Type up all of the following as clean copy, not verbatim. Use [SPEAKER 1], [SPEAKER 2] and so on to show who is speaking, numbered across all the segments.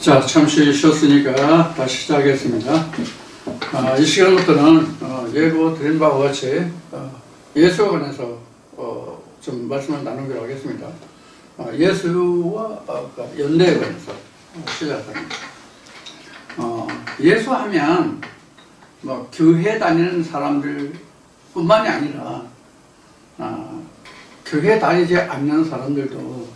[SPEAKER 1] 자, 잠시 쉬었으니까 다시 시작하겠습니다. 이 시간부터는 예고 드린 바와 같이 예수와 관해서 좀 말씀을 나누기로 하겠습니다. 예수와 연대에 관해서 시작합니다. 예수하면 뭐 교회 다니는 사람들 뿐만이 아니라 교회 다니지 않는 사람들도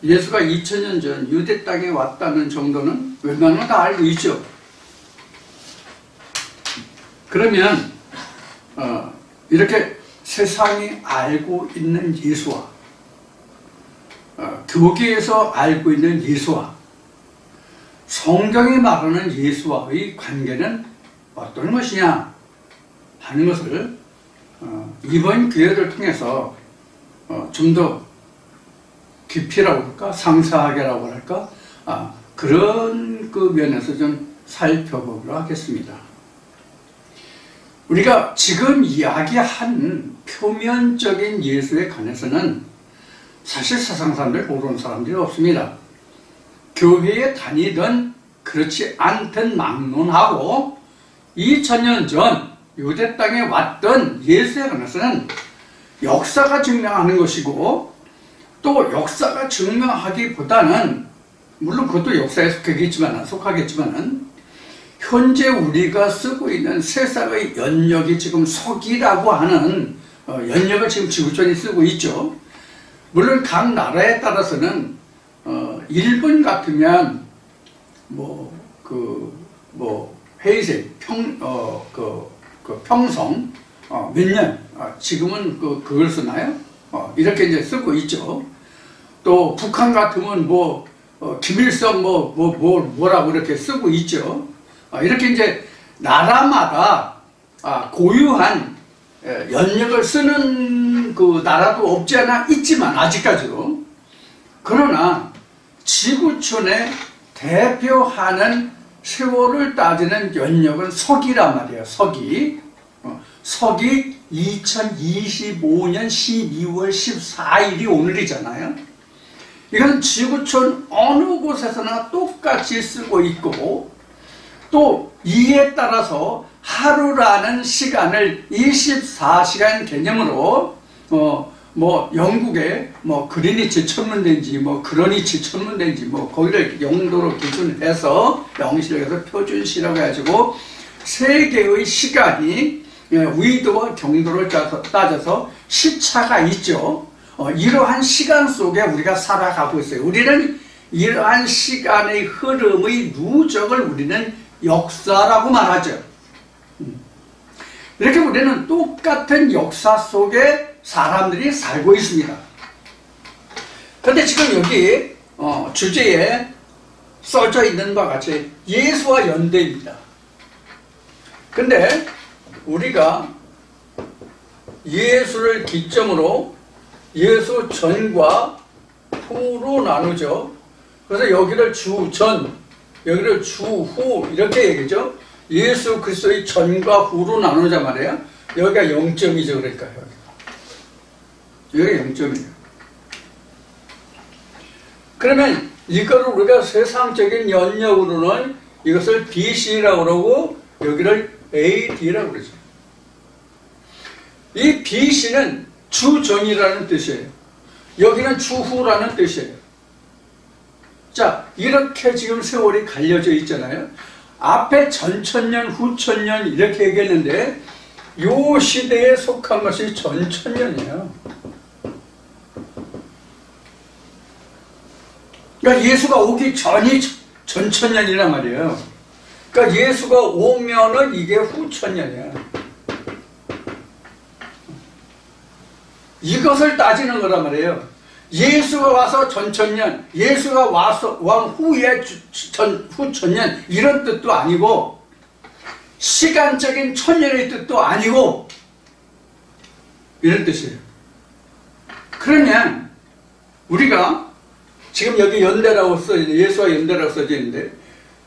[SPEAKER 1] 예수가 2000년 전 유대 땅에 왔다는 정도는 웬만하면 다 알고 있죠. 그러면 이렇게 세상이 알고 있는 예수와 교계에서 알고 있는 예수와 성경이 말하는 예수와의 관계는 어떤 것이냐 하는 것을 이번 기회를 통해서 좀 더 깊이라고 할까, 상세하게라고 할까, 그런 그 면에서 좀 살펴보기로 하겠습니다. 우리가 지금 이야기한 표면적인 예수에 관해서는 사실 세상 사람들 모르는 사람들이 없습니다. 교회에 다니든 그렇지 않든 막론하고 2000년 전 유대 땅에 왔던 예수에 관해서는 역사가 증명하는 것이고, 또 역사가 증명하기보다는 물론 그것도 역사에 속하겠지만 현재 우리가 쓰고 있는 세상의 연역이 지금 서기라고 하는 연역을 지금 지구촌이 쓰고 있죠. 물론 각 나라에 따라서는 일본 같으면 회색 평성 몇 년 지금은 그걸 쓰나요? 이렇게 이제 쓰고 있죠. 또 북한 같으면 김일성 뭐라고 이렇게 쓰고 있죠. 이렇게 이제 나라마다 고유한 연역을 쓰는 그 나라도 없지 않아 있지만 아직까지도, 그러나 지구촌에 대표하는 세월을 따지는 연역은 서기란 말이에요. 서기 2025년 12월 14일이 오늘이잖아요. 이건 지구촌 어느 곳에서나 똑같이 쓰고 있고, 또 이에 따라서 하루라는 시간을 24시간 개념으로 영국의 그리니치 천문대인지 그러니치 천문대인지 거기를 영도로 기준해서 영시력에서 표준시라고 해가지고 세계의 시간이 위도와 경도를 따져서 시차가 있죠. 이러한 시간 속에 우리가 살아가고 있어요. 우리는 이러한 시간의 흐름의 누적을 우리는 역사라고 말하죠. 이렇게 우리는 똑같은 역사 속에 사람들이 살고 있습니다. 그런데 지금 여기 주제에 써져 있는 바와 같이 예수와 연대입니다. 근데 우리가 예수를 기점으로 예수 전과 후로 나누죠. 그래서 여기를 주전, 여기를 주후 이렇게 얘기죠. 예수 그리스도의 전과 후로 나누자 말이에요. 여기가 0점이죠. 그러니까 여기가 0점이에요. 그러면 이거를 우리가 세상적인 연역으로는 이것을 BC라고 그러고 여기를 AD라고 그러죠. 이 BC는 주전이라는 뜻이에요. 여기는 주후라는 뜻이에요. 자, 이렇게 지금 세월이 갈려져 있잖아요. 앞에 전천년, 후천년 이렇게 얘기했는데 이 시대에 속한 것이 전천년이에요. 그러니까 예수가 오기 전이 전천년이란 말이에요. 그러니까 예수가 오면은 이게 후천년이야. 이것을 따지는 거란 말이에요. 예수가 와서 전천년, 예수가 와서 왕 후에 후천년 이런 뜻도 아니고 시간적인 천년의 뜻도 아니고 이런 뜻이에요. 그러면 우리가 지금 여기 연대라고 예수와 연대라고 써져 있는데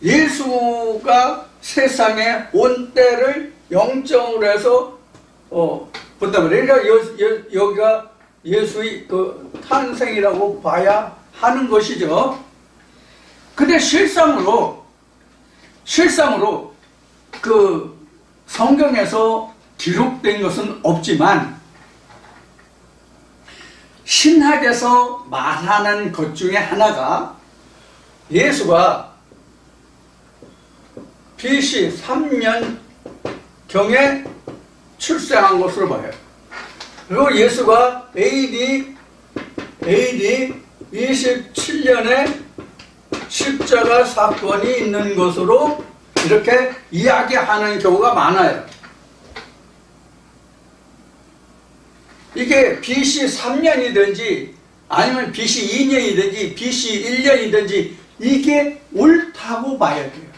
[SPEAKER 1] 예수가 세상에 온 때를 0점으로 해서 본단 말이에요. 그러니까 여기가 예수의 그 탄생이라고 봐야 하는 것이죠. 근데 실상으로 그 성경에서 기록된 것은 없지만 신학에서 말하는 것 중에 하나가 예수가 BC 3년경에 출생한 것으로 봐요. 그리고 예수가 AD 27년에 십자가 사건이 있는 것으로 이렇게 이야기하는 경우가 많아요. 이게 BC 3년이든지 아니면 BC 2년이든지 BC 1년이든지 이게 옳다고 봐야 돼요.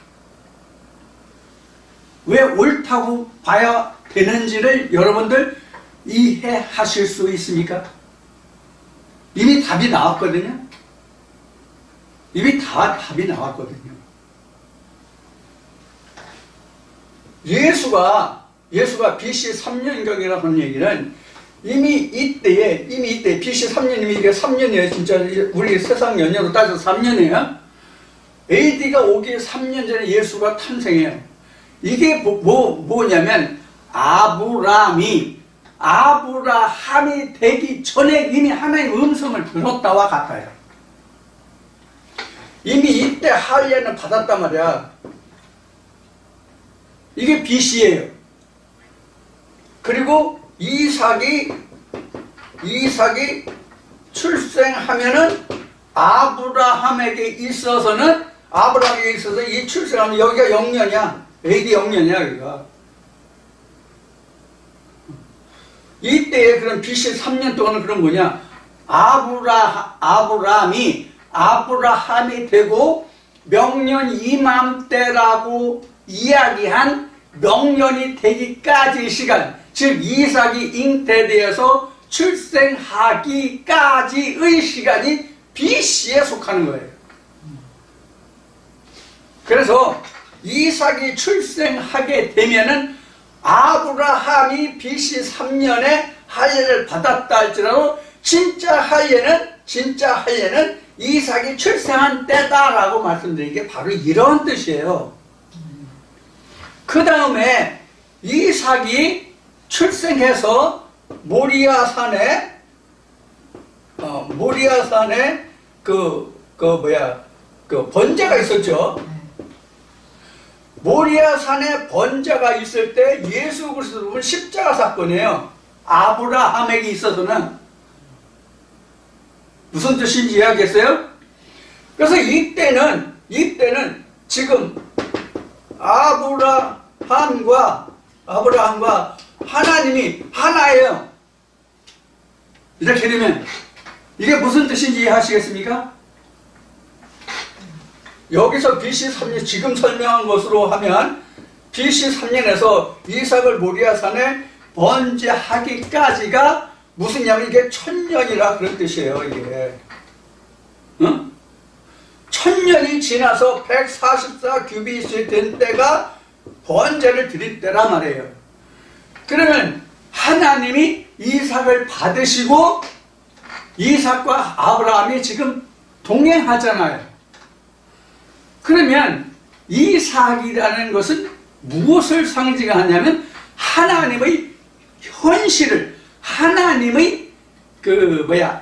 [SPEAKER 1] 왜 옳다고 봐야 되는지를 여러분들 이해하실 수 있습니까? 이미 답이 나왔거든요. 이미 다 답이 나왔거든요. 예수가 BC 3년경이라고 하는 얘기는 이미 이때 BC 3년이면 이게 3년이에요. 진짜 우리 세상 연료로 따져서 3년이에요. AD가 오기 3년 전에 예수가 탄생해요. 이게 뭐냐면 아브라함이 되기 전에 이미 하나님의 음성을 들었다와 같아요. 이미 이때 할례는 받았단 말이야. 이게 BC예요. 그리고 이삭이 출생하면은 아브라함에게 있어서 이 출생하면 여기가 0년이야. AD 0년이야, 여기가. 이때에 그런 BC 3년 동안은 그런 뭐냐? 아브라함이 되고 명년 이맘때라고 이야기한 명년이 되기까지의 시간, 즉 이삭이 잉태되어서 출생하기까지의 시간이 BC에 속하는 거예요. 그래서 이삭이 출생하게 되면은 아브라함이 BC 3년에 할례를 받았다 할지라도 진짜 할례는 이삭이 출생한 때다라고 말씀드린 게 바로 이런 뜻이에요. 그 다음에 이삭이 출생해서 모리아산에 그 번제가 있었죠. 모리아산에 번제가 있을 때 예수 그리스도는 십자가 사건이에요. 아브라함에게 있어서는 무슨 뜻인지 이해하겠어요? 그래서 이때는 지금 아브라함과 하나님이 하나예요. 이렇게 되면 이게 무슨 뜻인지 이해하시겠습니까? 여기서 BC 3년, 지금 설명한 것으로 하면 BC 3년에서 이삭을 모리아산에 번제하기까지가 무슨 냐면 이게 1000년이라 그런 뜻이에요. 이게 1000년이 지나서 144 규빗이 된 때가 번제를 드릴 때란 말이에요. 그러면 하나님이 이삭을 받으시고 이삭과 아브라함이 지금 동행하잖아요. 그러면 이삭이라는 것은 무엇을 상징하냐면 하나님의 현실을, 하나님의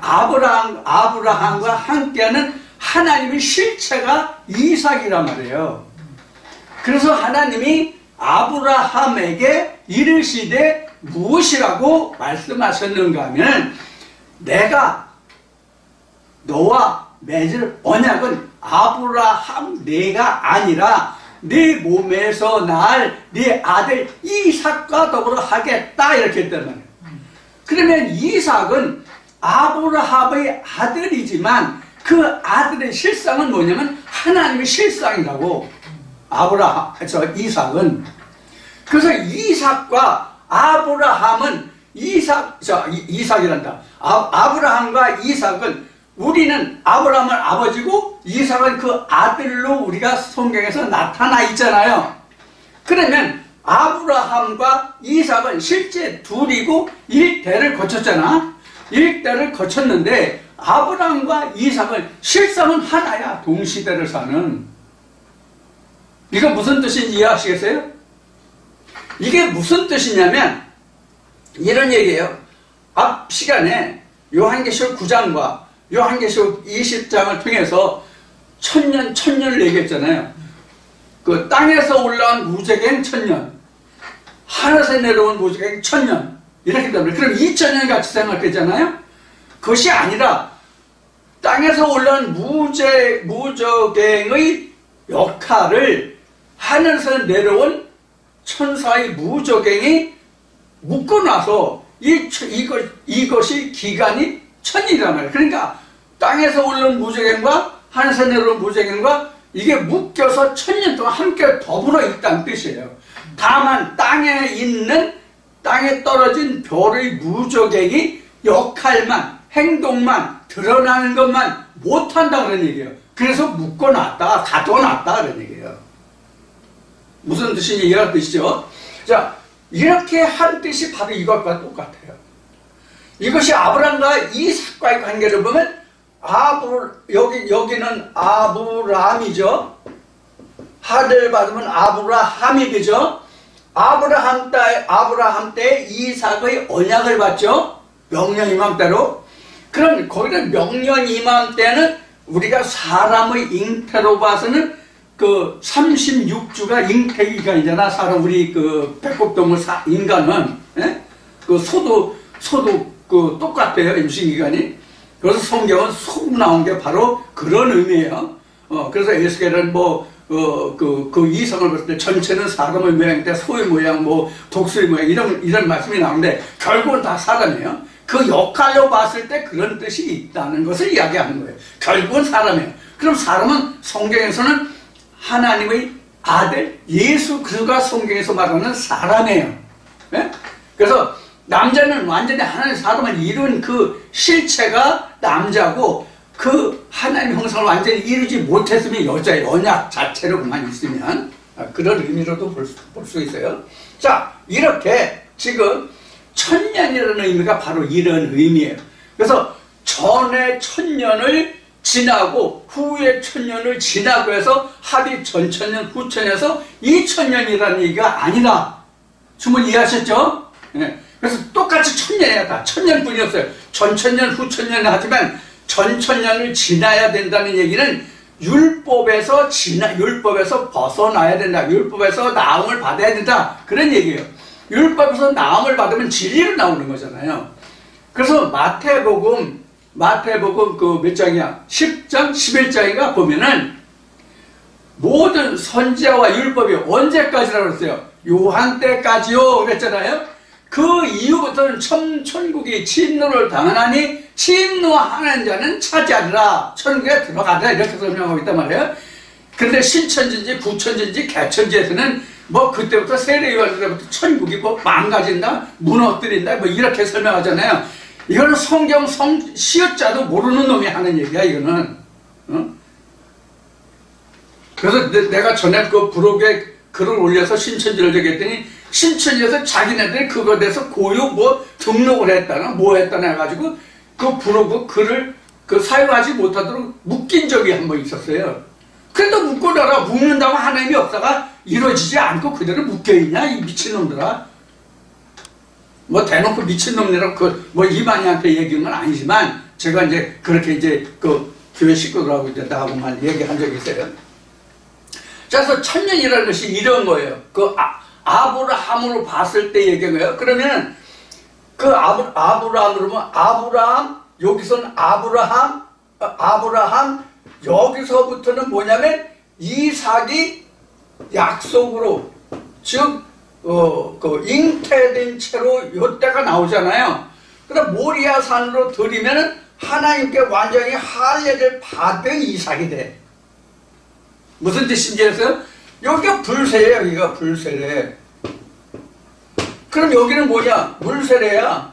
[SPEAKER 1] 아브라함과 함께하는 하나님의 실체가 이삭이란 말이에요. 그래서 하나님이 아브라함에게 이르시되 무엇이라고 말씀하셨는가 하면, 내가 너와 맺을 언약은 아브라함 내가 아니라 네 몸에서 날 네 아들 이삭과 더불어 하겠다, 이렇게 했단 말이에요. 그러면 이삭은 아브라함의 아들이지만 그 아들의 실상은 뭐냐면 하나님의 실상이라고. 이삭은. 그래서 이삭과 아브라함은 이삭이란다. 아브라함과 이삭은, 우리는 아브라함은 아버지고 이삭은 그 아들로 우리가 성경에서 나타나 있잖아요. 그러면 아브라함과 이삭은 실제 둘이고 1대를 거쳤잖아. 1대를 거쳤는데 아브라함과 이삭은 실상은 하나야. 동시대를 사는. 이거 무슨 뜻인지 이해하시겠어요? 이게 무슨 뜻이냐면 이런 얘기예요. 앞 시간에 요한계시록 9장과 요한계시록 20장을 통해서 천년을 얘기했잖아요. 그 땅에서 올라온 무저갱 1000년, 하늘에서 내려온 무저갱 1000년, 이렇게 됩니다. 그럼 2000년 같이 생각했잖아요. 그것이 아니라 땅에서 올라온 무저갱의 역할을 하늘에서 내려온 천사의 무저갱이 묶어놔서 이것이 기간이 1000이란 말이에요. 그러니까 땅에서 올라온 무저갱과 하늘에서 내려온 무저갱과 이게 묶여서 1000년 동안 함께 더불어 있다는 뜻이에요. 다만 땅에 떨어진 별의 무저갱이 역할만, 행동만, 드러나는 것만 못한다 그런 얘기예요. 그래서 묶어놨다, 가둬놨다 그런 얘기예요. 무슨 뜻인지 이해가 되시죠? 자, 이렇게 한 뜻이 바로 이것과 똑같아요. 이것이 아브라함과 이삭과의 관계를 보면 여기는 아브라함이죠. 하를 받으면 아브라함이죠. 아브라함 때 이삭의 언약을 받죠. 명령 이맘때로. 그럼 거기는 명령 이맘때는 우리가 사람의 잉태로 봐서는 그 36주가 잉태 기간이잖아. 사람 우리 그 백곡동물 인간은 그 소도 그 똑같아요. 임신 기간이. 그래서 성경은 소 나온 게 바로 그런 의미예요. 그래서 에스겔은 그 이성을 봤을 때 전체는 사람의 모양인데 소의 모양, 독수리 모양 이런 말씀이 나오는데 결국은 다 사람이에요. 그 역할로 봤을 때 그런 뜻이 있다는 것을 이야기하는 거예요. 결국은 사람이에요. 그럼 사람은 성경에서는 하나님의 아들 예수 그리스도가 성경에서 말하는 사람이에요. 네? 그래서 남자는 완전히 하나님 사람을 이룬 그 실체가 남자고 그 하나님 형상을 완전히 이루지 못했으면 여자의 언약 자체로만 있으면 그런 의미로도 볼 수 있어요. 자, 이렇게 지금 1000년이라는 의미가 바로 이런 의미예요. 그래서 전에 1000년을 지나고 후에 1000년을 지나고 해서 합이 전천년 후천에서 2000년이라는 얘기가 아니라 충분히 이해하셨죠? 네. 그래서 똑같이 1000년이야 다. 1000년뿐이었어요. 전천년 후천년 하지만 전천년을 지나야 된다는 얘기는 율법에서 벗어나야 된다. 율법에서 나음을 받아야 된다. 그런 얘기예요. 율법에서 나음을 받으면 진리로 나오는 거잖아요. 그래서 마태복음 그 몇 장이야? 10장, 11장인가 보면은 모든 선지자와 율법이 언제까지라고 그랬어요? 요한 때까지요 그랬잖아요. 그 이후부터는 천국이 침노를 당하나니 침노하는 자는 차지하리라. 천국에 들어가라. 이렇게 설명하고 있단 말이에요. 그런데 신천지인지 부천지인지 개천지에서는 그때부터 세례요한 때부터 천국이 망가진다, 무너뜨린다, 이렇게 설명하잖아요. 이거는 성경 시어자도 모르는 놈이 하는 얘기야, 이거는. 그래서 내가 전에 그 블로그에 글을 올려서 신천지를 얘기했더니 신천지에서 자기네들이 그거에 대해서 고유 등록을 했다나 했다나 해가지고 그 블로그 글을 사용하지 못하도록 묶인 적이 한 번 있었어요. 그래도 묶어놔라. 묶는다고 하나님이 없다가 이루어지지 않고 그대로 묶여있냐 이 미친놈들아. 대놓고 미친놈이라고 이만희한테 얘기한 건 아니지만 제가 이제 그렇게 그 교회 식구들하고 이제 나하고만 얘기한 적이 있어요. 자, 그래서 1000년이라는 것이 이런 거예요. 아브라함으로 봤을 때 얘기한 거예요. 그러면 그 아브라함으로 보면 아브라함, 여기서는 아브라함, 여기서부터는 뭐냐면 이삭이 약속으로, 즉, 그 잉태된 채로 요때가 나오잖아요. 그럼 모리아 산으로 들이면은 하나님께 완전히 할례를 받은 이삭이 돼. 무슨 뜻인지 아세요? 여기가 불세예요. 여기가 불세래. 그럼 여기는 뭐냐? 물세례야.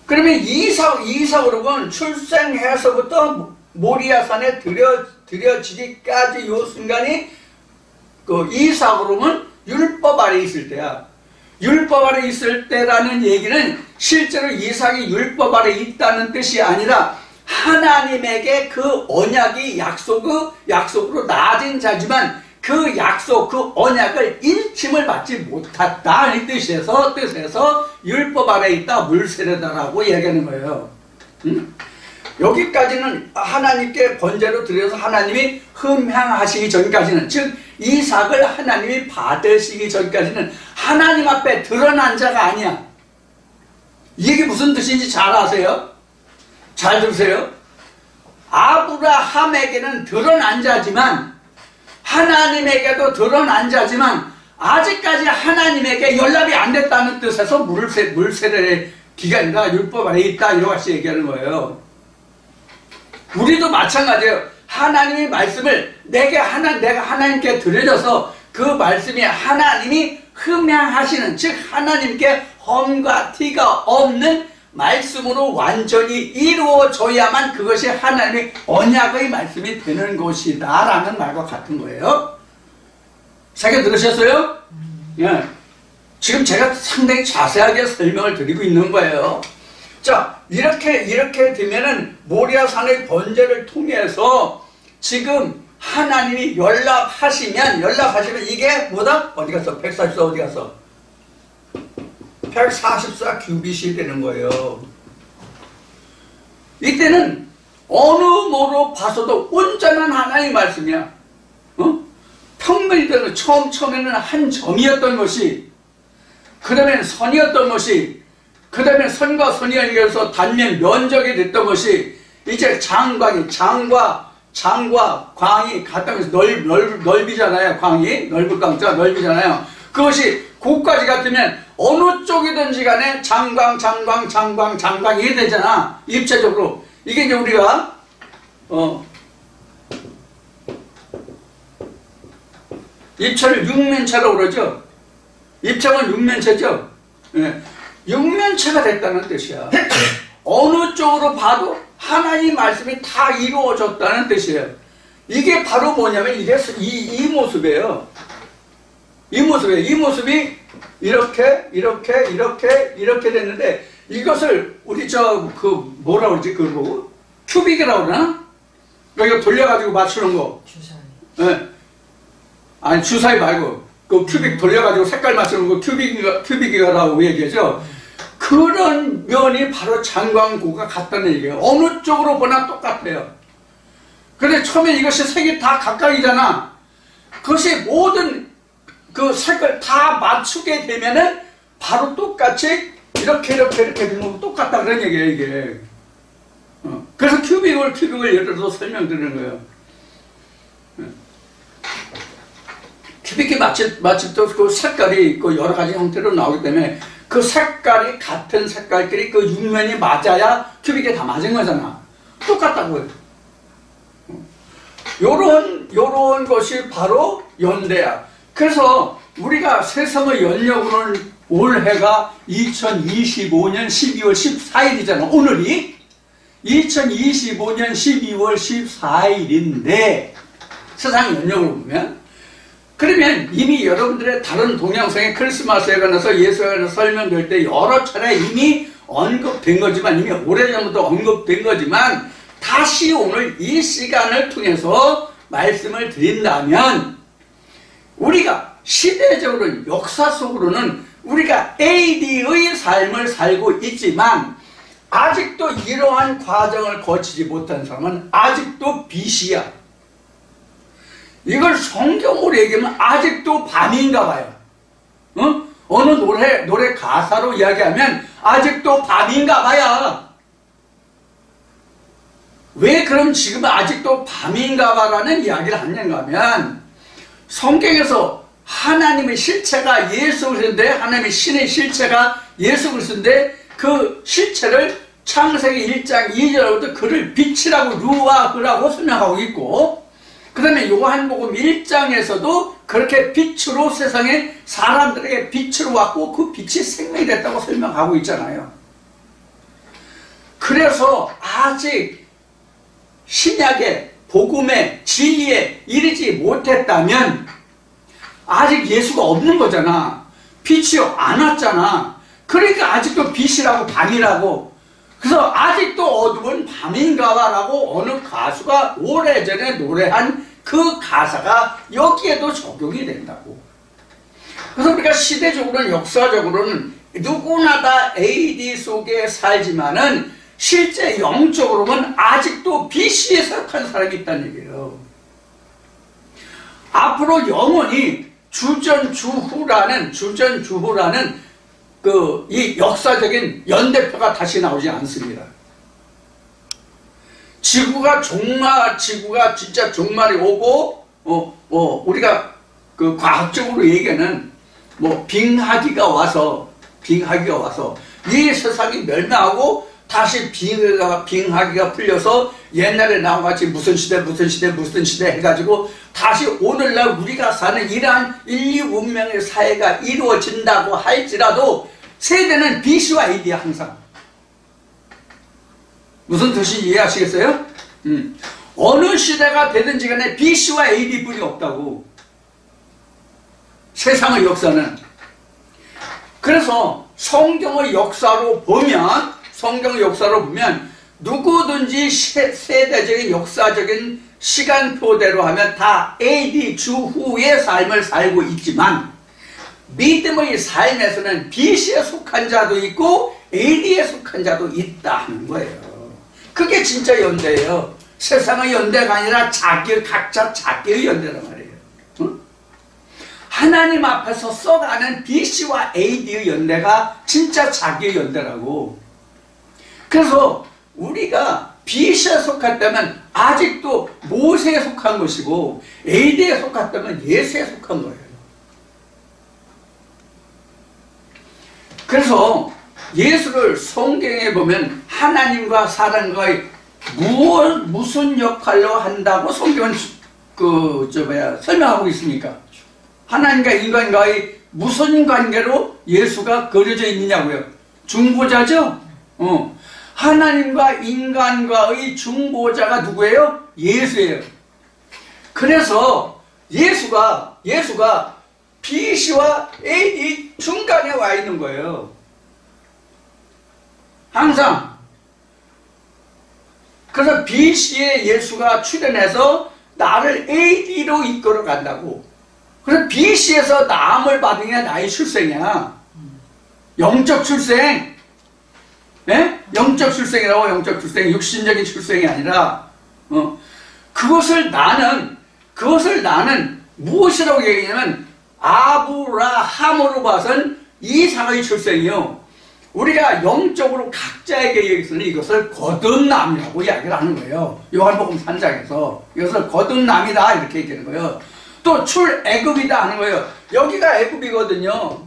[SPEAKER 1] 그러면 이삭으로 보면 출생해서부터 모리아산에 들여지기까지 요 순간이 그 이삭으로 보면 율법 아래 있을 때야. 율법 아래 있을 때라는 얘기는 실제로 이삭이 율법 아래 있다는 뜻이 아니라 하나님에게 그 언약이 약속으로 나아진 자지만 그 약속, 그 언약을 일침을 받지 못했다 이 뜻에서 율법 아래 있다 물세례다라고 얘기하는 거예요. 여기까지는 하나님께 번제로 드려서 하나님이 흠향하시기 전까지는, 즉 이삭을 하나님이 받으시기 전까지는 하나님 앞에 드러난 자가 아니야. 이게 무슨 뜻인지 잘 아세요? 잘 들으세요. 아브라함에게는 드러난 자지만, 하나님에게도 드러난 자지만 아직까지 하나님에게 연락이 안 됐다는 뜻에서 물세례의 기간이다, 율법 아래 있다 이렇게 같이 얘기하는 거예요. 우리도 마찬가지예요. 하나님의 말씀을 내가 하나님께 드려져서 그 말씀이 하나님이 흠양하시는, 즉 하나님께 험과 티가 없는 말씀으로 완전히 이루어져야만 그것이 하나님의 언약의 말씀이 되는 것이다 라는 말과 같은 거예요. 자기가 들으셨어요? 예. 지금 제가 상당히 자세하게 설명을 드리고 있는 거예요. 자, 이렇게 되면은 모리아산의 번제를 통해서 지금 하나님이 연락하시면 이게 뭐다? 어디 갔어? 144 어디 갔어? 144 규빗이 되는 거예요. 이때는 어느 뭐로 봐서도 온전한 하나님의 말씀이야. 평면이던 처음에는 한 점이었던 것이, 그 다음엔 선이었던 것이, 그 다음에 선과 선이 연결해서 단면 면적이 됐던 것이, 이제 장과 광이 같다면서 넓이잖아요. 광이 넓을 강자 넓이잖아요. 그것이 고까지 같으면 어느 쪽이든지 간에 장광이 되잖아. 입체적으로. 이게 이제 우리가 입체를 육면체라고 그러죠. 입체는 육면체죠. 예. 육면체가 됐다는 뜻이야. 어느 쪽으로 봐도 하나님 말씀이 다 이루어졌다는 뜻이에요. 이게 바로 뭐냐면 이게 이 모습이에요. 이 모습이 이렇게 됐는데, 이것을 우리 뭐라 그러지? 그거 큐빅이라고 그러나? 이거 돌려가지고 맞추는 거.
[SPEAKER 2] 주사위.
[SPEAKER 1] 네. 아니 주사위 말고 그 큐빅 돌려가지고 색깔 맞추는 거 큐빅이라고 얘기하죠. 그런 면이 바로 장광고가 같다는 얘기예요. 어느 쪽으로 보나 똑같아요. 근데 처음에 이것이 색이 다 각각이잖아. 그것이 모든 그 색을 다 맞추게 되면은 바로 똑같이 이렇게 되면 똑같다 그런 얘기예요, 이게. 그래서 큐빅을 예를 들어서 설명드리는 거예요. 큐빅이 마침 또 그 색깔이 있고 여러 가지 형태로 나오기 때문에 그 색깔이 같은 색깔끼리 그 육면이 맞아야 큐빅에 다 맞은 거잖아. 똑같다고요. 요런 것이 바로 연대야. 그래서 우리가 세상의 연력으로는 올해가 2025년 12월 14일이잖아. 오늘이 2025년 12월 14일인데 세상 연력으로 보면, 그러면 이미 여러분들의 다른 동영상에 크리스마스에 관해서 예수에 관해서 설명될 때 여러 차례 이미 언급된 거지만, 이미 오래전부터 언급된 거지만, 다시 오늘 이 시간을 통해서 말씀을 드린다면, 우리가 시대적으로 역사 속으로는 우리가 AD의 삶을 살고 있지만 아직도 이러한 과정을 거치지 못한 사람은 아직도 BC야. 이걸 성경으로 얘기하면 아직도 밤인가 봐요. 어느 노래 가사로 이야기하면 아직도 밤인가 봐요. 왜 그럼 지금 아직도 밤인가 봐라는 이야기를 하는가 하면, 성경에서 하나님의 실체가 예수 그리스도인데, 하나님의 신의 실체가 예수 그리스도인데, 그 실체를 창세기 1장 2절부터 그를 빛이라고 루아흐라고 설명하고 있고, 그 다음에 요한복음 1장에서도 그렇게 빛으로 세상에 사람들에게 빛으로 왔고 그 빛이 생명이 됐다고 설명하고 있잖아요. 그래서 아직 신약의 복음의 진리에 이르지 못했다면 아직 예수가 없는 거잖아. 빛이 안 왔잖아. 그러니까 아직도 빛이라고 밤이라고. 그래서 아직도 어두운 밤인가봐라고 어느 가수가 오래전에 노래한 그 가사가 여기에도 적용이 된다고. 그래서 우리가 시대적으로는 역사적으로는 누구나 다 AD 속에 살지만은 실제 영적으로는 아직도 BC에 속한 사람이 있다는 얘기예요. 앞으로 영원히 주전주후라는 이 역사적인 연대표가 다시 나오지 않습니다. 지구가 진짜 종말이 오고 우리가 그 과학적으로 얘기하는 빙하기가 와서 이 세상이 멸망하고 다시 빙하기가 풀려서 옛날에 나온 같이 무슨 시대 해가지고 다시 오늘날 우리가 사는 이러한 인류 문명의 사회가 이루어진다고 할지라도 세대는 BC와 AD야 항상. 무슨 뜻인지 이해하시겠어요? 어느 시대가 되든지 간에 BC와 AD뿐이 없다고. 세상의 역사는. 그래서 성경의 역사로 보면 누구든지 세대적인 역사적인 시간표대로 하면 다 AD 주후의 삶을 살고 있지만 믿음의 삶에서는 BC에 속한 자도 있고 AD에 속한 자도 있다 하는 거예요. 그게 진짜 연대예요. 세상의 연대가 아니라 각자 자기의 연대란 말이에요. 응? 하나님 앞에서 써가는 BC와 AD의 연대가 진짜 자기의 연대라고. 그래서 우리가 BC에 속했다면 아직도 모세에 속한 것이고 AD에 속했다면 예수에 속한 거예요. 그래서 예수를 성경에 보면 하나님과 사람과의 무슨 역할로 한다고 성경은 설명하고 있습니까? 하나님과 인간과의 무슨 관계로 예수가 그려져 있느냐고요? 중보자죠? 하나님과 인간과의 중보자가 누구예요? 예수예요. 그래서 예수가 BC와 AD 중간에 와 있는 거예요. 항상. 그래서 BC에 예수가 출현해서 나를 AD로 이끌어 간다고. 그래서 BC에서 나음을 받은 게 나의 출생이야. 영적 출생. 예? 영적 출생이라고. 영적 출생. 육신적인 출생이 아니라 그것을 나는 무엇이라고 얘기하냐면 아브라함으로 봐선 이삭의 출생이요. 우리가 영적으로 각자에게 얘기해서는 이것을 거듭남이라고 이야기를 하는 거예요. 요한복음 3장에서 이것을 거듭남이다 이렇게 얘기하는 거예요. 또 출애굽이다 하는 거예요. 여기가 애굽이거든요.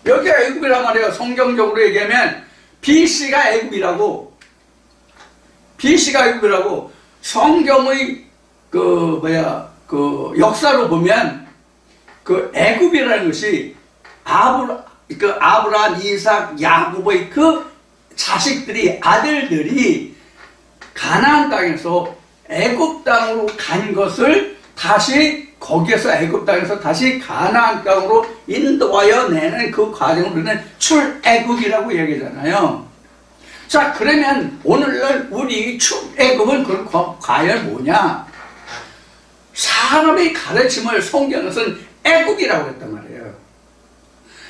[SPEAKER 1] 여기가 애굽이란 말이에요. 성경적으로 얘기하면 BC가 애굽이라고. 성경의 역사로 보면 그 애굽이라는 것이 아브라함, 이삭, 야곱의 그 자식들이, 아들들이 가나안 땅에서 애굽 땅으로 간 것을 다시 거기에서 애굽 땅에서 다시 가나안 땅으로 인도하여 내는 그 과정을 우리는 출애굽이라고 얘기하잖아요. 자, 그러면 오늘날 우리 출애굽은 그럼 과연 뭐냐? 사람의 가르침을 성경에서는 애굽이라고 했단 말이에요.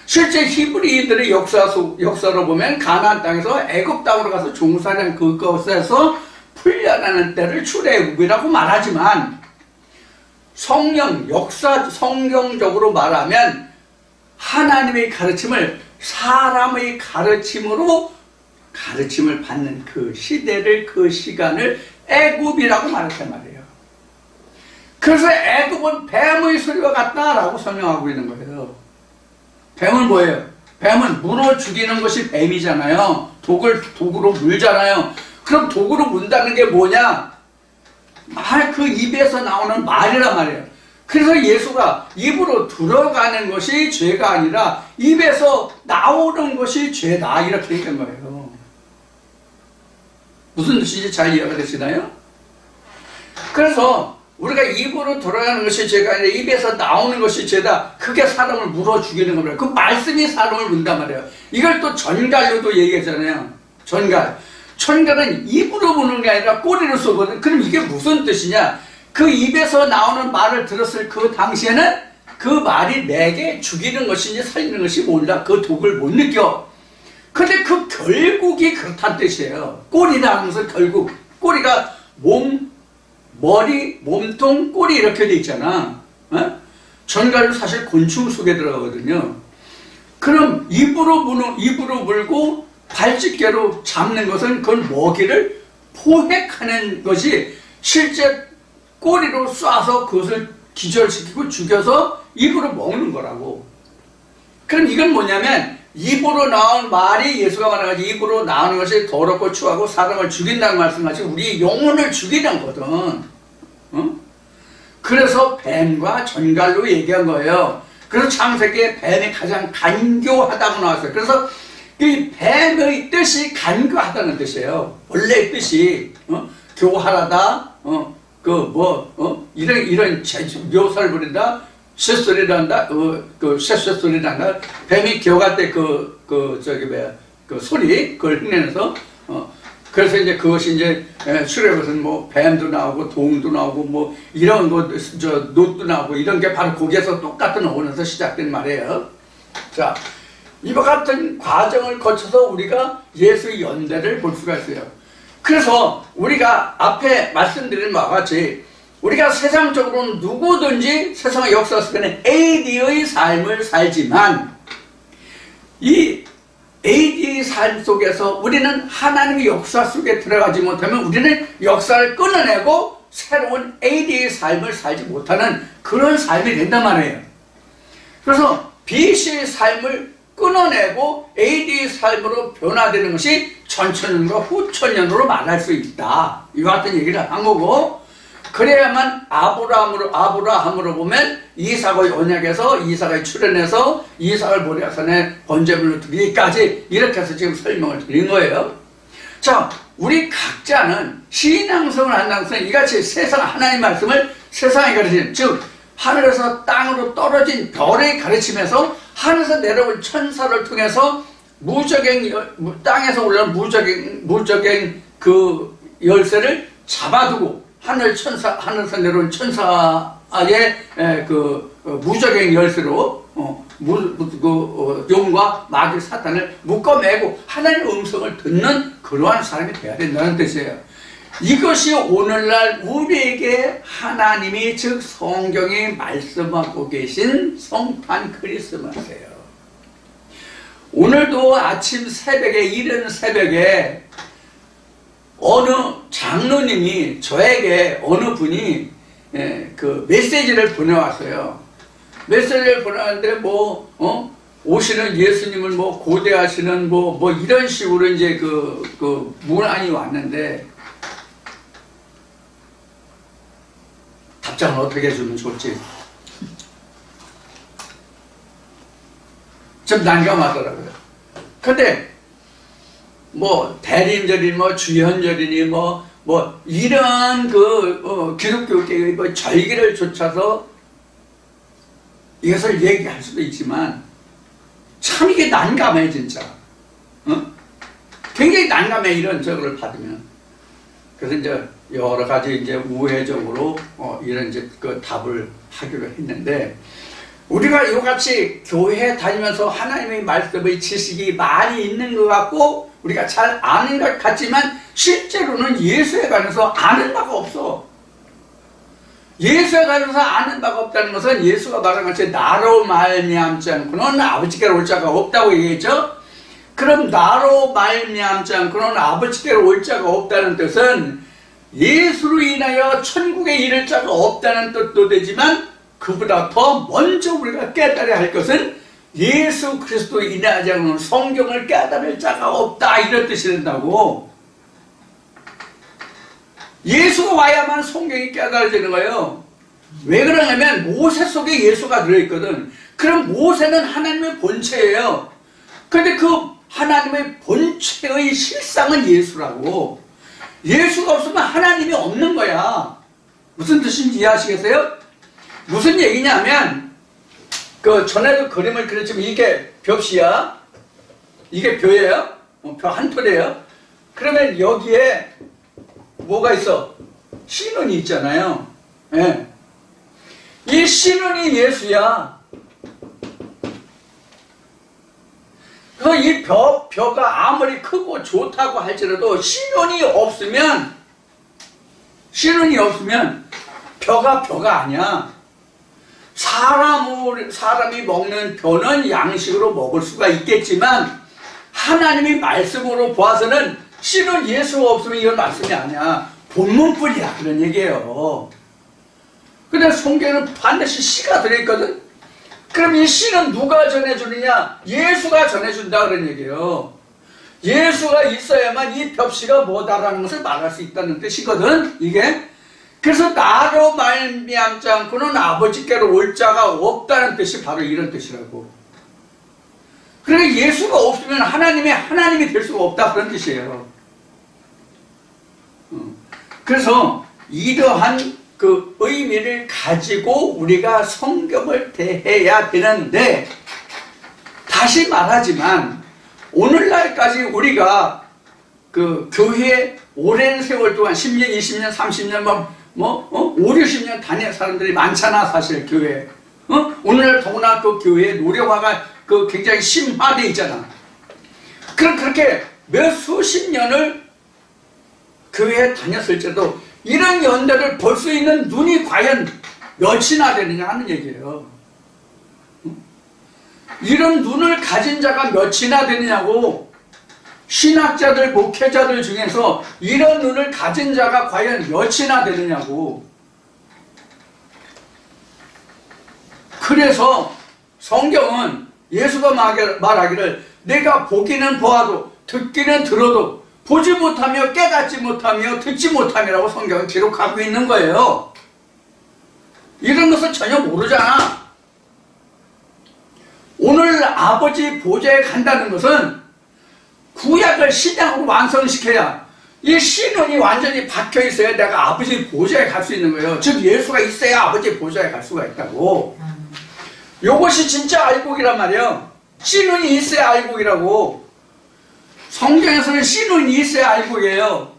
[SPEAKER 1] 실제 히브리인들의 역사로 보면 가나안 땅에서 애굽 땅으로 가서 종사하는 그것에서 풀려나는 때를 출애굽이라고 말하지만 성경적으로 말하면 하나님의 가르침을 사람의 가르침으로 가르침을 받는 그 시대를, 그 시간을 애굽이라고 말했단 말이에요. 그래서 애굽은 뱀의 소리와 같다라고 설명하고 있는 거예요. 뱀은 뭐예요? 뱀은 물어 죽이는 것이 뱀이잖아요. 독으로 물잖아요. 그럼 독으로 문다는 게 뭐냐? 그 입에서 나오는 말이란 말이에요. 그래서 예수가 입으로 들어가는 것이 죄가 아니라 입에서 나오는 것이 죄다 이렇게 얘기한 거예요. 무슨 뜻인지 잘 이해가 되시나요? 그래서 우리가 입으로 돌아가는 것이 죄가 아니라 입에서 나오는 것이 죄다. 그게 사람을 물어 죽이는 겁니다. 그 말씀이 사람을 문단 말이에요. 이걸 또 전갈로도 얘기하잖아요. 전갈. 전갈은 입으로 무는 게 아니라 꼬리로 쏘거든. 그럼 이게 무슨 뜻이냐? 그 입에서 나오는 말을 들었을 그 당시에는 그 말이 내게 죽이는 것인지 살리는 것이 몰라. 그 독을 못 느껴. 근데 그 결국이 그렇다는 뜻이에요. 꼬리라는 것은 결국. 꼬리가 머리, 몸통, 꼬리 이렇게 돼 있잖아. 어? 전갈도 사실 곤충 속에 들어가거든요. 그럼 입으로 물고 발집게로 잡는 것은 그건 먹이를 포획하는 것이 실제 꼬리로 쏴서 그것을 기절시키고 죽여서 입으로 먹는 거라고. 그럼 이건 뭐냐면 입으로 나온 말이 예수가 말해가지고 입으로 나오는 것이 더럽고 추하고 사람을 죽인다는 말씀하시 우리 영혼을 죽이는 거든. 어? 그래서 뱀과 전갈로 얘기한 거예요. 그래서 창세기에 뱀이 가장 간교하다고 나왔어요. 그래서 이 뱀의 뜻이 간교하다는 뜻이에요. 원래 뜻이 교활하다, 이런 묘사를 부린다, 쇳소리 난다, 쇳소리 난다. 뱀이 기어갈 때 그 소리, 그걸 흉내내서, 그래서 이제 그것이 이제 출애굽에서는 뭐 뱀도 나오고 동도 나오고 뭐 이런 노도 나오고 이런 게 바로 거기에서 똑같은 어원에서 시작된 말이에요. 자, 이와 같은 과정을 거쳐서 우리가 예수의 연대를 볼 수가 있어요. 그래서 우리가 앞에 말씀드린 바와 같이 우리가 세상적으로는 누구든지 세상의 역사 속에는 AD의 삶을 살지만 이 AD의 삶 속에서 우리는 하나님의 역사 속에 들어가지 못하면 우리는 역사를 끊어내고 새로운 AD의 삶을 살지 못하는 그런 삶이 된단 말이에요. 그래서 BC의 삶을 끊어내고 AD의 삶으로 변화되는 것이 천천년과 후천년으로 말할 수 있다. 이와 같은 얘기를 한 거고, 그래야만 아브라함으로 보면 이삭의 언약에서 이삭의 출현에서 이삭을 모리아산에 번제물로 드리기까지 이렇게 해서 지금 설명을 드린 거예요. 자, 우리 각자는 신앙생활을 한다는 것은 이같이 세상 하나님 말씀을 세상에 가르치는, 즉 하늘에서 땅으로 떨어진 별의 가르침에서 하늘에서 내려온 천사를 통해서 땅에서 올라온 무적행 그 열쇠를 잡아두고 하늘에서 내려온 천사의 무적행 열쇠로 용과 마귀 사탄을 묶어매고 하나님의 음성을 듣는 그러한 사람이 되어야 된다는 뜻이에요. 이것이 오늘날 우리에게 하나님이 즉 성경이 말씀하고 계신 성탄 크리스마스예요. 오늘도 아침 새벽에, 이른 새벽에 어느 장로님이 저에게 어느 분이 그 메시지를 보내왔어요. 메시지를 보내왔는데 오시는 예수님을 고대하시는 이런 식으로 이제 그 문안이 왔는데 답장을 어떻게 해주면 좋을지 좀 난감하더라고요. 근데 대림절이니 주현절이니 이런 기독교계의 절기를 좇아서 이것을 얘기할 수도 있지만 참 이게 난감해 진짜. 굉장히 난감해 이런 저거를 받으면. 그래서 이제 여러 가지 이제 우회적으로 이런 이제 그 답을 하기로 했는데, 우리가 이같이 교회 다니면서 하나님의 말씀의 지식이 많이 있는 것 같고 우리가 잘 아는 것 같지만 실제로는 예수에 관해서 아는 바가 없어. 예수에 관해서 아는 바가 없다는 것은 예수가 말한 것이 나로 말미암지 않고는 아버지께로 올 자가 없다고 얘기했죠. 그럼 나로 말미암지 않고는 아버지께로 올 자가 없다는 뜻은 예수로 인하여 천국에 이를 자가 없다는 뜻도 되지만, 그보다 더 먼저 우리가 깨달아야 할 것은 예수 그리스도 인하지 않는 성경을 깨달을 자가 없다, 이런 뜻이 된다고. 예수가 와야만 성경이 깨달아지는 거예요. 왜 그러냐면 모세 속에 예수가 들어있거든. 그럼 모세는 하나님의 본체예요. 근데 그 하나님의 본체의 실상은 예수라고. 예수가 없으면 하나님이 없는 거야. 무슨 뜻인지 이해하시겠어요? 무슨 얘기냐면 그 전에도 그림을 그렸지만 이게 벽시야. 이게 벼예요. 벼 한 톨이에요. 그러면 여기에 뭐가 있어? 신운이 있잖아요. 예. 이 신운이 예수야. 그 이 벼가 아무리 크고 좋다고 할지라도 신운이 없으면 벼가 아니야. 사람이 먹는 벼는 양식으로 먹을 수가 있겠지만 하나님이 말씀으로 보아서는 씨는 예수가 없으면 이건 말씀이 아니야. 본문뿐이야. 그런 얘기예요. 근데 성경에는 반드시 씨가 들어있거든. 그럼 이 씨는 누가 전해주느냐? 예수가 전해준다 그런 얘기예요. 예수가 있어야만 이 벽씨가 뭐다라는 것을 말할 수 있다는 뜻이거든. 이게. 그래서 나로 말미암지 않고는 아버지께로 올 자가 없다는 뜻이 바로 이런 뜻이라고. 그러니까 예수가 없으면 하나님이 될 수가 없다 그런 뜻이에요. 그래서 이러한 그 의미를 가지고 우리가 성경을 대해야 되는데, 다시 말하지만 오늘날까지 우리가 그 교회에 오랜 세월 동안 10년, 20년, 30년 5, 60년 다닌 사람들이 많잖아 사실 교회에. 오늘날 더구나 그 교회의 노력화가 그 굉장히 심화되어 있잖아. 그렇게 몇 수십 년을 교회에 다녔을지라도 이런 연대를 볼 수 있는 눈이 과연 몇이나 되느냐 하는 얘기예요. 이런 눈을 가진 자가 몇이나 되느냐고. 신학자들, 목회자들 중에서 이런 눈을 가진 자가 과연 몇이나 되느냐고. 그래서 성경은 예수가 말하기를 내가 보기는 보아도 듣기는 들어도 보지 못하며 깨닫지 못하며 듣지 못함이라고 성경은 기록하고 있는 거예요. 이런 것을 전혀 모르잖아. 오늘 아버지 보좌에 간다는 것은 구약을 신약으로 완성시켜야 이 신혼이 완전히 박혀있어야 내가 아버지 보좌에 갈 수 있는 거예요. 즉 예수가 있어야 아버지 보좌에 갈 수가 있다고. 이것이 진짜 알곡이란 말이에요. 신혼이 있어야 알곡이라고. 성경에서는 신혼이 있어야 알곡이에요.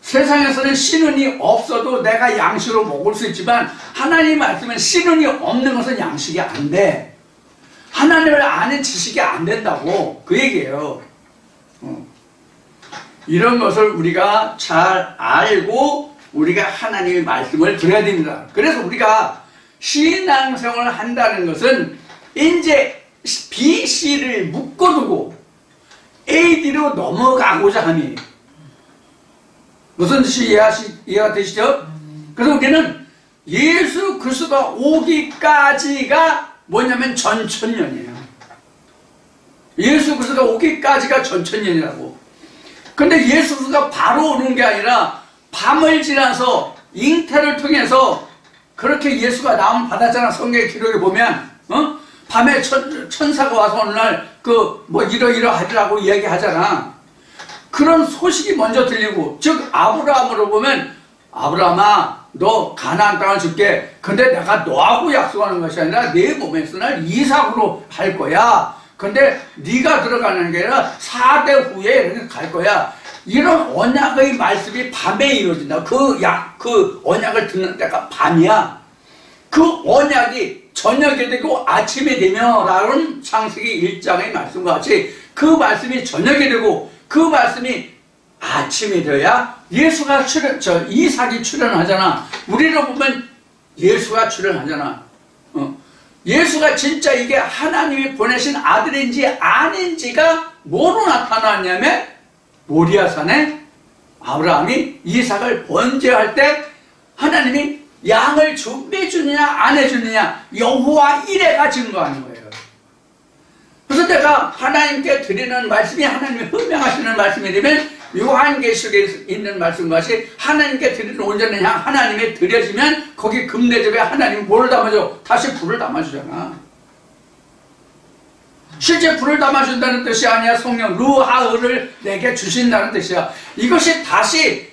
[SPEAKER 1] 세상에서는 신혼이 없어도 내가 양식으로 먹을 수 있지만 하나님 말씀은 신혼이 없는 것은 양식이 안 돼. 하나님을 아는 지식이 안 된다고 그 얘기예요. 이런 것을 우리가 잘 알고 우리가 하나님의 말씀을 들어야 됩니다. 그래서 우리가 신앙생활을 한다는 것은 이제 BC를 묶어두고 AD로 넘어가고자 하니, 무슨 뜻이 이해가 되시죠? 그래서 우리는 예수 그리스도가 오기까지가 뭐냐면 전천년이에요. 예수 그리스도가 오기까지가 전천년이라고. 근데 예수 그리스도가 바로 오는 게 아니라 밤을 지나서 잉태를 통해서 그렇게 예수가 나옴 받았잖아. 성경의 기록에 보면 밤에 천사가 와서 어느 날 이러이러하리라고 이야기하잖아. 그런 소식이 먼저 들리고, 즉 아브라함으로 보면 아브라함아 너 가나안 땅을 줄게. 근데 내가 너하고 약속하는 것이 아니라 내 몸에 있을 이삭으로 할 거야. 근데 네가 들어가는 게 아니라 4대 후에 이렇게 갈 거야. 이런 언약의 말씀이 밤에 이루어진다. 그 언약을 듣는 때가 밤이야. 그 언약이 저녁이 되고 아침이 되며 라는 창세기 1장의 말씀과 같이 그 말씀이 저녁이 되고 그 말씀이 아침이 되어야 예수가 이삭이 출현하잖아. 우리로 보면 예수가 출현하잖아. 예수가 진짜 이게 하나님이 보내신 아들인지 아닌지가 뭐로 나타났냐면 모리아산에 아브라함이 이삭을 번제할 때 하나님이 양을 준비해 주느냐 안 해주느냐 여호와 이레가 증거하는 거예요. 그래서 내가 하나님께 드리는 말씀이 하나님이 흠명하시는 말씀이 되면 요한계시록에 있는 말씀과 같이 하나님께 드리는 온전한 향 하나님에 드려지면 거기 금대접에 하나님이 뭐를 담아줘? 다시 불을 담아주잖아. 실제 불을 담아준다는 뜻이 아니야. 성령 루하흐를 내게 주신다는 뜻이야. 이것이 다시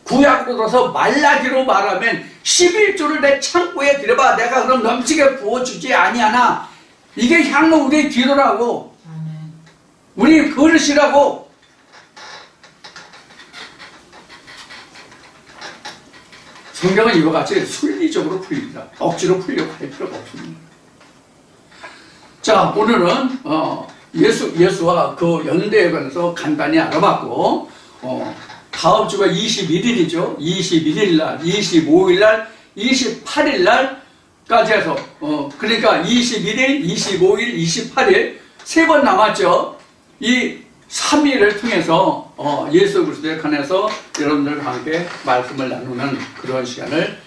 [SPEAKER 1] 구약으로서 말라기로 말하면 11조를 내 창고에 들여봐 내가 그럼 넘치게 부어주지 아니하나. 이게 향후 우리의 기도라고. 우리 그릇이라고. 성경은 이와 같이 순리적으로 풀립니다. 억지로 풀려고 할 필요가 없습니다. 자, 오늘은 예수와 그 연대에 관해서 간단히 알아봤고, 다음 주가 21일이죠. 21일 날, 25일 날, 28일 날까지 해서, 그러니까 21일, 25일, 28일 세 번 남았죠. 이 3일을 통해서 예수 그리스도에 관해서 여러분들과 함께 말씀을 나누는 그런 시간을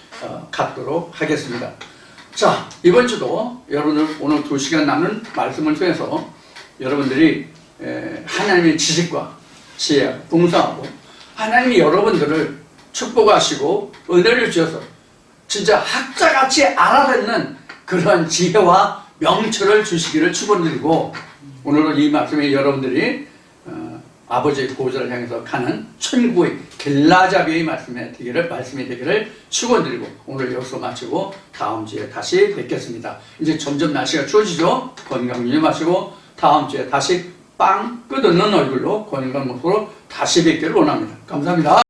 [SPEAKER 1] 갖도록 하겠습니다. 자, 이번 주도 여러분들 오늘 2시간 나눈 말씀을 통해서 여러분들이 하나님의 지식과 지혜가 풍성하고 하나님이 여러분들을 축복하시고 은혜를 주셔서 진짜 학자같이 알아듣는 그런 지혜와 명철을 주시기를 축원드리고, 오늘은 이 말씀에 여러분들이 아버지의 보좌를 향해서 가는 천국의 길라잡이의 말씀이 되기를 축원드리고, 오늘 여기서 마치고 다음 주에 다시 뵙겠습니다. 이제 점점 날씨가 추워지죠. 건강 유념하시고 다음 주에 다시 빵 끄덕는 얼굴로 건강 모습으로 다시 뵙기를 원합니다. 감사합니다.